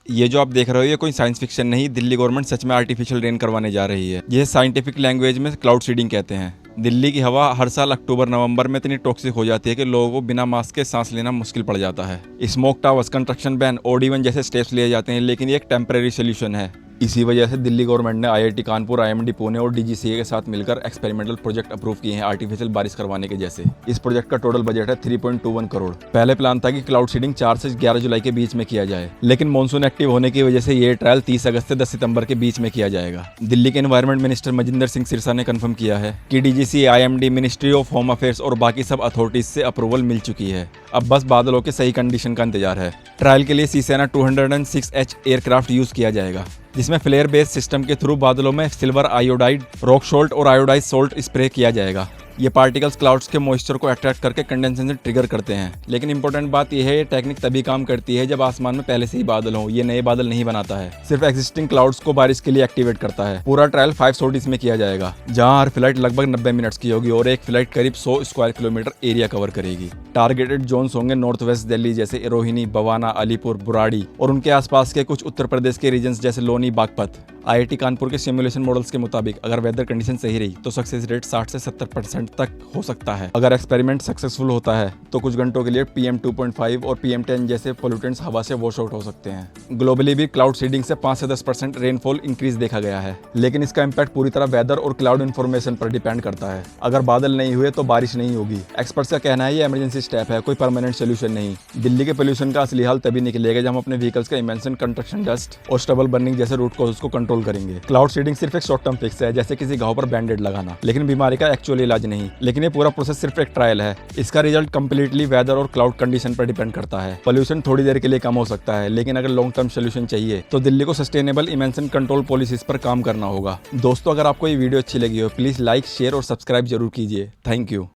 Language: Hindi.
ये जो आप देख रहे हो ये कोई साइंस फिक्शन नहीं, दिल्ली गवर्नमेंट सच में आर्टिफिशियल रेन करवाने जा रही है। यह साइंटिफिक लैंग्वेज में क्लाउड सीडिंग कहते हैं। दिल्ली की हवा हर साल अक्टूबर नवंबर में इतनी टॉक्सिक हो जाती है कि लोगों को बिना मास्क के सांस लेना मुश्किल पड़ जाता है। स्मोक टावर्स, कंस्ट्रक्शन बैन, ओडी1 जैसे स्टेप्स लिए जाते हैं, लेकिन ये एक टेम्परेरी सोल्यूशन है। इसी वजह से दिल्ली गवर्नमेंट ने आईआईटी कानपुर, आईएमडी पुणे और डीजीसीए के साथ मिलकर एक्सपेरिमेंटल प्रोजेक्ट अप्रूव किए हैं आर्टिफिशियल बारिश करवाने के जैसे। इस प्रोजेक्ट का टोटल बजट है 3.21 करोड़। पहले प्लान था कि क्लाउड सीडिंग 4 से 11 जुलाई के बीच में किया जाए, लेकिन मानसून एक्टिव होने की वजह से ये ट्रायल 30 अगस्त से 10 सितंबर के बीच में किया जाएगा। दिल्ली के एनवायरमेंट मिनिस्टर मजिंदर सिंह सिरसा ने कंफर्म किया है कि DGCA, IMD, ministry of home affairs और बाकी सब अथॉरिटीज से अप्रूवल मिल चुकी है। अब बस बादलों के सही कंडीशन का इंतजार है। ट्रायल के लिए सीसेना 206H एयरक्राफ्ट यूज किया जाएगा, जिसमें फ्लेयर बेस्ड सिस्टम के थ्रू बादलों में सिल्वर आयोडाइड, रॉक सोल्ट और आयोडाइज सोल्ट स्प्रे किया जाएगा। ये पार्टिकल्स क्लाउड्स के मॉइस्चर को अट्रैक्ट करके कंडेंसेशन ट्रिगर करते हैं। लेकिन इंपॉर्टेंट बात यह है, ये टेक्निक तभी काम करती है जब आसमान में पहले से ही बादल हो। ये नए बादल नहीं बनाता है, सिर्फ एग्जिस्टिंग क्लाउड्स को बारिश के लिए एक्टिवेट करता है। पूरा ट्रायल 5 सोर्टिस में किया जाएगा, जहां हर फ्लाइट लगभग 90 मिनट्स की होगी और एक फ्लाइट करीब 100 स्क्वायर किलोमीटर एरिया कवर करेगी। टारगेटेड जोन्स होंगे नॉर्थ वेस्ट दिल्ली जैसे रोहिणी, बवाना, अलीपुर, बुराड़ी और उनके आसपास के कुछ उत्तर प्रदेश के रीजन्स जैसे लोनी, बागपत। आईआईटी कानपुर के सिमुलेशन मॉडल्स के मुताबिक अगर वेदर कंडीशन सही रही तो सक्सेस रेट 60 से 70% तक हो सकता है। अगर एक्सपेरिमेंट सक्सेसफुल होता है तो कुछ घंटों के लिए PM2.5 और PM10 जैसे पोल्यूटेंट्स हवा से वॉश आउट हो सकते हैं। ग्लोबली भी क्लाउड सीडिंग से 5 से 10% रेनफॉल इंक्रीज देखा गया है, लेकिन इसका इम्पैक्ट पूरी तरह वेदर और क्लाउड इन्फॉर्मेशन पर डिपेंड करता है। अगर बादल नहीं हुए तो बारिश नहीं होगी। एक्सपर्ट्स का कहना है ये इमरजेंसी स्टेप है, कोई परमानेंट सोल्यूशन नहीं। दिल्ली के पोल्यूशन का असली हाल तभी निकलेगा जब हम अपने व्हीकल्स का इमेंशन, कंस्ट्रक्शन डस्ट और स्टबल बर्निंग जैसे रूट कॉजेस को कंट्रोल करेंगे। क्लाउड सीडिंग सिर्फ एक शॉर्ट टर्म फिक्स है, जैसे किसी घाव पर बैंडेड लगाना, लेकिन बीमारी का एक्चुअल इलाज नहीं। लेकिन ये पूरा प्रोसेस सिर्फ एक ट्रायल है। इसका रिजल्ट कंप्लीटली वेदर और क्लाउड कंडीशन पर डिपेंड करता है। पोल्यूशन थोड़ी देर के लिए कम हो सकता है, लेकिन अगर लॉन्ग टर्म सोल्यूशन चाहिए तो दिल्ली को सस्टेनेबल इमेंशन कंट्रोल पॉलिसीज पर काम करना होगा। दोस्तों, अगर आपको ये वीडियो अच्छी लगी हो प्लीज लाइक, शेयर और सब्सक्राइब जरूर कीजिए। Thank you.